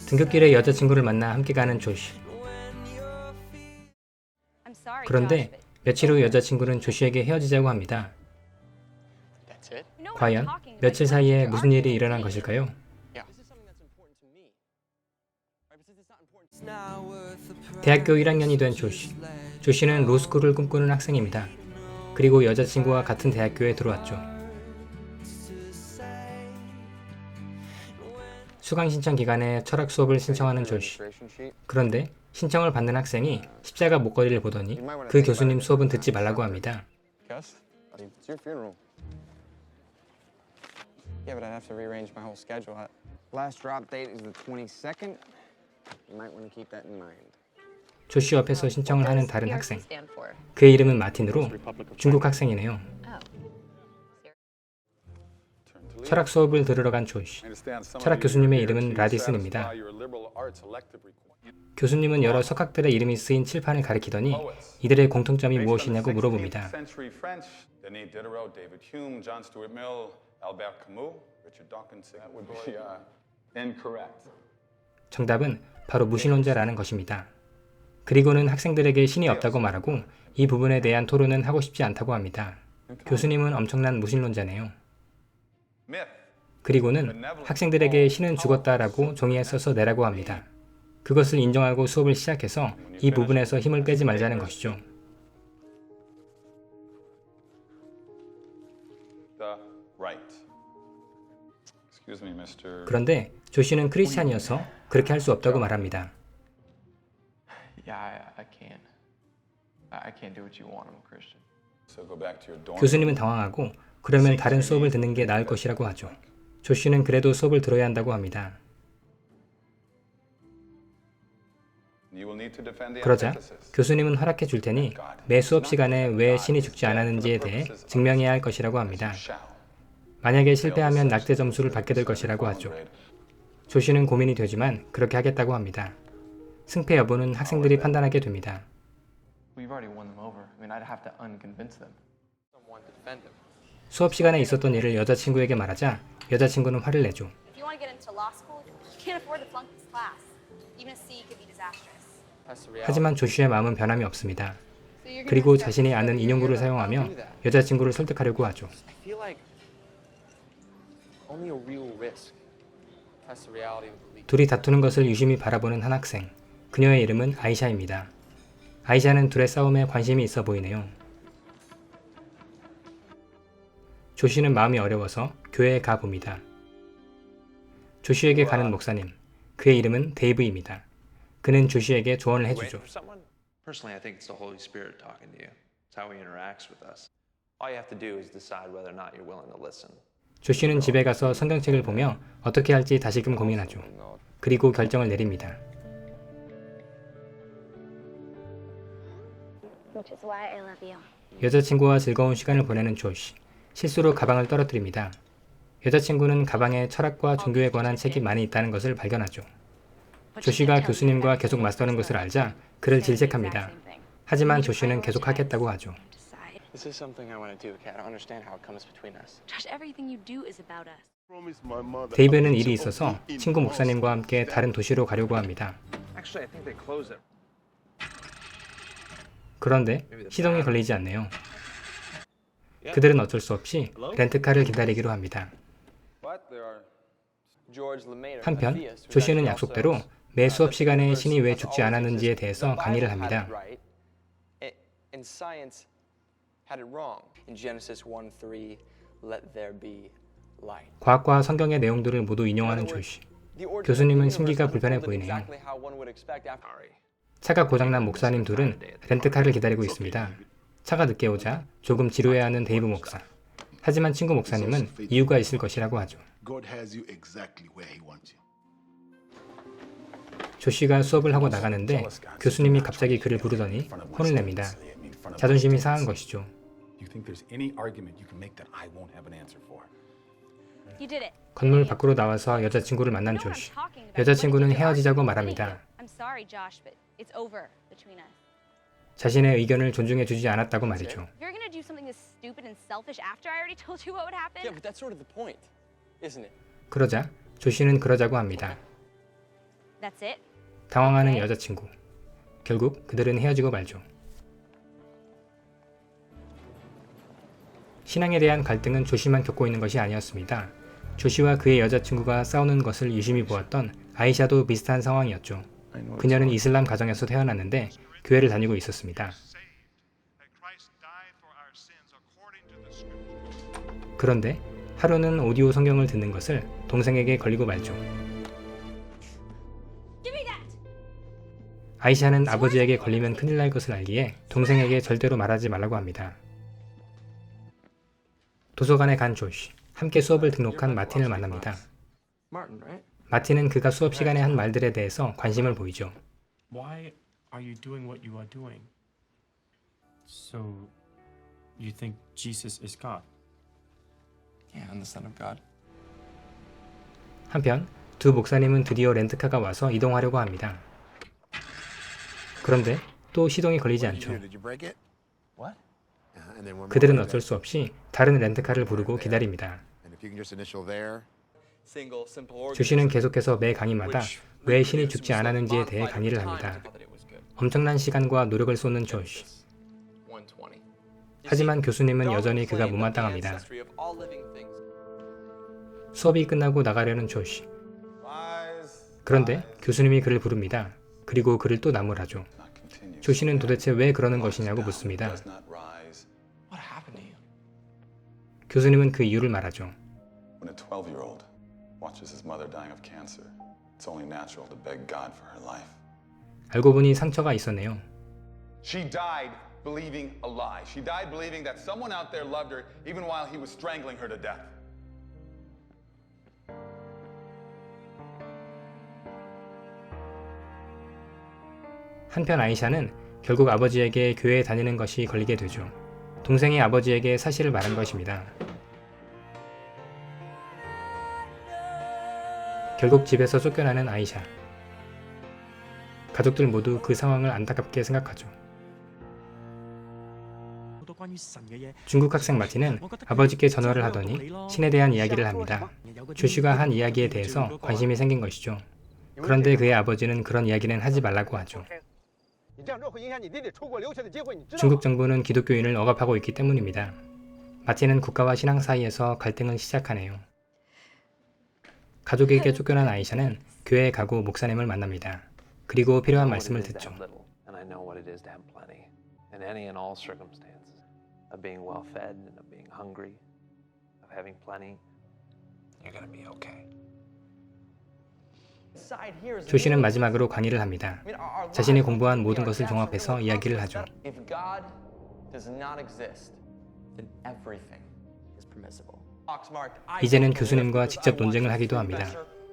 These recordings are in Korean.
등굣길에 여자친구를 만나 함께 가는 조시. 그런데 며칠 후 여자친구는 조시에게 헤어지자고 합니다. 과연 며칠 사이에 무슨 일이 일어난 것일까요? 대학교 1학년이 된 조시. 조시는 로스쿨을 꿈꾸는 학생입니다. 그리고 여자친구와 같은 대학교에 들어왔죠. 수강 신청 기간에 철학 수업을 신청하는 조시. 그런데 신청을 받는 학생이 십자가 목걸이를 보더니 그 교수님 수업은 듣지 말라고 합니다. Yeah, but I'd have to rearrange my whole schedule. Last drop date is the 22nd. You might want to keep that in mind. 조시 옆에서 신청을 하는 다른 학생. 그의 이름은 마틴으로 중국 학생이네요. 철학 수업을 들으러 간 조시. 철학 교수님의 이름은 라디슨입니다. 교수님은 여러 석학들의 이름이 쓰인 칠판을 가리키더니 이들의 공통점이 무엇이냐고 물어봅니다. 정답은 바로 무신론자라는 것입니다. 그리고는 학생들에게 신이 없다고 말하고 이 부분에 대한 토론은 하고 싶지 않다고 합니다. 교수님은 엄청난 무신론자네요. 그리고는 학생들에게 신은 죽었다라고 종이에 써서 내라고 합니다. 그것을 인정하고 수업을 시작해서 이 부분에서 힘을 빼지 말자는 것이죠. 그런데 조시는 크리스찬이어서 그렇게 할 수 없다고 말합니다. 교수님은 당황하고 그러면 다른 수업을 듣는 게 나을 것이라고 하죠. 조시는 그래도 수업을 들어야 한다고 합니다. 그러자 교수님은 허락해 줄 테니 매 수업 시간에 왜 신이 죽지 않았는지에 대해 증명해야 할 것이라고 합니다. 만약에 실패하면 낙제 점수를 받게 될 것이라고 하죠. 조시는 고민이 되지만 그렇게 하겠다고 합니다. 승패 여부는 학생들이 판단하게 됩니다. 수업 시간에 있었던 일을 여자친구에게 말하자 여자친구는 화를 내죠. 하지만 조시의 마음은 변함이 없습니다. 그리고 자신이 아는 인용구를 사용하며 여자친구를 설득하려고 하죠. 둘이 다투는 것을 유심히 바라보는 한 학생. 그녀의 이름은 아이샤입니다. 아이샤는 둘의 싸움에 관심이 있어 보이네요. 조시는 마음이 어려워서 교회에 가봅니다. 조시에게 가는 목사님. 그의 이름은 데이브입니다. 그는 조시에게 조언을 해주죠. 조시는 집에 가서 성경책을 보며 어떻게 할지 다시금 고민하죠. 그리고 결정을 내립니다. 여자친구와 즐거운 시간을 보내는 조시. 실수로 가방을 떨어뜨립니다. 여자친구는 가방에 철학과 종교에 관한 책이 많이 있다는 것을 발견하죠. 조시가 교수님과 계속 맞서는 것을 알자 그를 질책합니다. 하지만 조시는 계속 하겠다고 하죠. 데이브는 일이 있어서 친구 목사님과 함께 다른 도시로 가려고 합니다. 그런데 시동이 걸리지 않네요. 그들은 어쩔 수 없이 렌트카를 기다리기로 합니다. 한편 조시는 약속대로 매 수업 시간에 신이 왜 죽지 않았는지에 대해서 강의를 합니다. 과학과 성경의 내용들을 모두 인용하는 조시. 교수님은 심기가 불편해 보이네요. 차가 고장난 목사님 둘은 렌트카를 기다리고 있습니다. 차가 늦게 오자 조금 지루해하는 데이브 목사. 하지만 친구 목사님은 이유가 있을 것이라고 하죠. 조시가 수업을 하고 나가는데 교수님이 갑자기 그를 부르더니 혼을 냅니다. 자존심이 상한 것이죠. 건물 밖으로 나와서 여자친구를 만난 조시. 여자친구는 헤어지자고 말합니다. 자신의 의견을 존중해주지 않았다고 말이죠. 그러자 조시는 그러자고 합니다. That's it? 당황하는 여자친구. 결국 그들은 헤어지고 말죠. 신앙에 대한 갈등은 조시만 겪고 있는 것이 아니었습니다. 조시와 그의 여자친구가 싸우는 것을 유심히 보았던 아이샤도 비슷한 상황이었죠. 그녀는 이슬람 가정에서 태어났는데 교회를 다니고 있었습니다. 그런데 하루는 오디오 성경을 듣는 것을 동생에게 걸리고 말죠. 아이샤는 아버지에게 걸리면 큰일 날 것을 알기에 동생에게 절대로 말하지 말라고 합니다. 도서관에 간 조시, 함께 수업을 등록한 마틴을 만납니다. Martin, right? 마틴은 그가 수업 시간에 한 말들에 대해서 관심을 보이죠. Why are you doing what you are doing? So, you think Jesus is God? Yeah, I'm the son of God. 한편 두 목사님은 드디어 렌트카가 와서 이동하려고 합니다. 그런데 또 시동이 걸리지 않죠. Did you break it? What? 그들은 어쩔 수 없이 다른 렌트카를 부르고 기다립니다. And if you can just initial there. 조시는 계속해서 매 강의마다 왜 신이 죽지 않았는지에 대해 강의를 합니다. 엄청난 시간과 노력을 쏟는 조시. 하지만 교수님은 여전히 그가 못마땅합니다. 수업이 끝나고 나가려는 조시. 그런데 교수님이 그를 부릅니다. 그리고 그를 또 나무라죠. 조시는 도대체 왜 그러는 것이냐고 묻습니다. What happened to you? 교수님은 그 이유를 말하죠. When a 12-year-old watches his mother dying of cancer, it's only natural to beg God for her life. 알고 보니 상처가 있었네요. She died believing a lie. She died believing that someone out there loved her even while he was strangling her to death. 한편 아이샤는 결국 아버지에게 교회에 다니는 것이 걸리게 되죠. 동생이 아버지에게 사실을 말한 것입니다. 결국 집에서 쫓겨나는 아이샤. 가족들 모두 그 상황을 안타깝게 생각하죠. 중국 학생 마틴은 아버지께 전화를 하더니 신에 대한 이야기를 합니다. 조슈가 한 이야기에 대해서 관심이 생긴 것이죠. 그런데 그의 아버지는 그런 이야기는 하지 말라고 하죠. 중국 정부는 기독교인을 억압하고 있기 때문입니다. 마틴은 국가와 신앙 사이에서 갈등을 시작하네요. 가족에게 쫓겨난 아이샤는 교회에 가고 목사님을 만납니다. 그리고 필요한 말씀을 듣죠. And I know what it is to have plenty in any and all circumstances of being well fed and of being hungry, of having plenty. You're gonna be okay. 조시는 마지막으로 강의를 합니다. 자신이 공부한 모든 것을 종합해서 이야기를 하죠. If God does not exist, then everything is permissible. 이제는 교수님과 직접 논쟁을 하기도 합니다.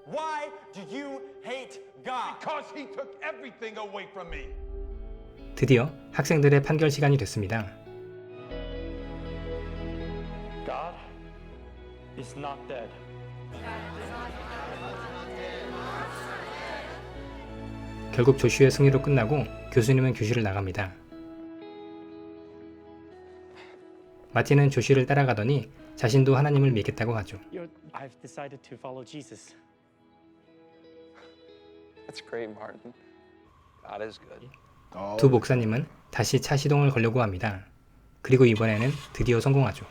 Why do you hate God? Because he took everything away from me. 드디어 학생들의 판결 시간이 됐습니다. God is not dead. 결국 조슈의 승리로 끝나고 교수님은 교실을 나갑니다. 마틴은 조슈를 따라가더니 자신도 하나님을 믿겠다고 하죠. I've decided to follow Jesus. That's great, Martin. God is good. 두 목사님은 다시 차 시동을 걸려고 합니다. 그리고 이번에는 드디어 성공하죠.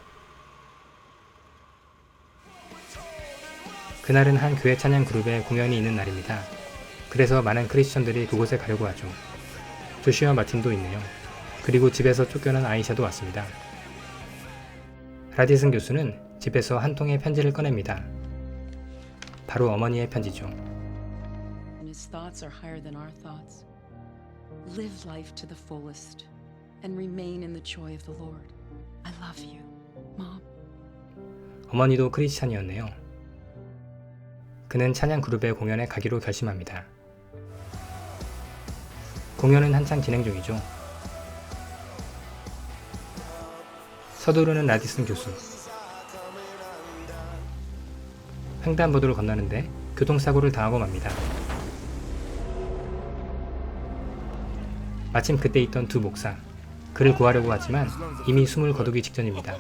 그날은 한 교회 찬양 그룹의 공연이 있는 날입니다. 그래서 많은 크리스천들이 그곳에 가려고 하죠. 조슈와 마틴도 있네요. 그리고 집에서 쫓겨난 아이샤도 왔습니다. 라디슨 교수는 집에서 한 통의 편지를 꺼냅니다. 바로 어머니의 편지죠. His thoughts are higher than our thoughts. Live life to the fullest and remain in the joy of the Lord. I love you, Mom. 어머니도 크리스찬이었네요. 그는 찬양 그룹의 공연에 가기로 결심합니다. 공연은 한창 진행 중이죠. 서두르는 라디슨 교수. 횡단보도를 건너는데 교통사고를 당하고 맙니다. 마침 그때 있던 두 목사. 그를 구하려고 하지만 이미 숨을 거두기 직전입니다.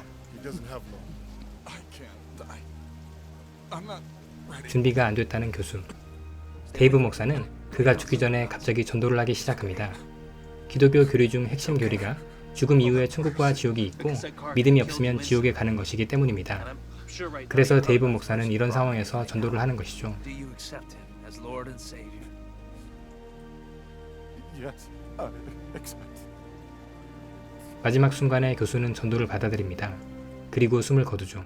준비가 안 됐다는 교수. 데이브 목사는 그가 죽기 전에 갑자기 전도를 하기 시작합니다. 기독교 교리 중 핵심 교리가 죽음 이후에 천국과 지옥이 있고 믿음이 없으면 지옥에 가는 것이기 때문입니다. 그래서 데이브 목사는 이런 상황에서 전도를 하는 것이죠. Do you accept him as Lord and Savior? Yes, I accept. 마지막 순간에 교수는 전도를 받아들입니다. 그리고 숨을 거두죠.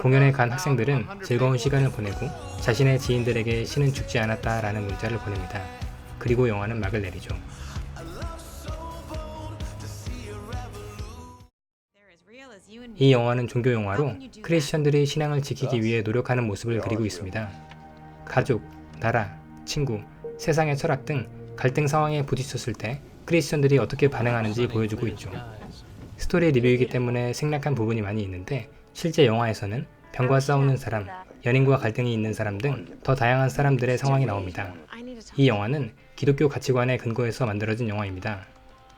공연에 간 학생들은 즐거운 시간을 보내고 자신의 지인들에게 신은 죽지 않았다라는 문자를 보냅니다. 그리고 영화는 막을 내리죠. 이 영화는 종교 영화로 크리스천들이 신앙을 지키기 위해 노력하는 모습을 그리고 있습니다. 가족, 나라, 친구, 세상의 철학 등 갈등 상황에 부딪혔을 때 크리스천들이 어떻게 반응하는지 보여주고 있죠. 스토리 리뷰이기 때문에 생략한 부분이 많이 있는데 실제 영화에서는 병과 싸우는 사람, 연인과 갈등이 있는 사람 등 더 다양한 사람들의 상황이 나옵니다. 이 영화는 기독교 가치관에 근거해서 만들어진 영화입니다.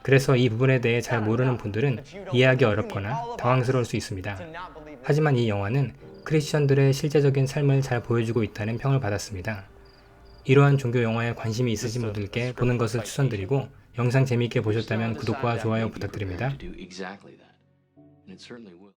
그래서 이 부분에 대해 잘 모르는 분들은 이해하기 어렵거나 당황스러울 수 있습니다. 하지만 이 영화는 크리스천들의 실제적인 삶을 잘 보여주고 있다는 평을 받았습니다. 이러한 종교 영화에 관심이 있으신 분들께 보는 것을 추천드리고 영상 재미있게 보셨다면 구독과 좋아요 부탁드립니다. To do exactly that. And it certainly will.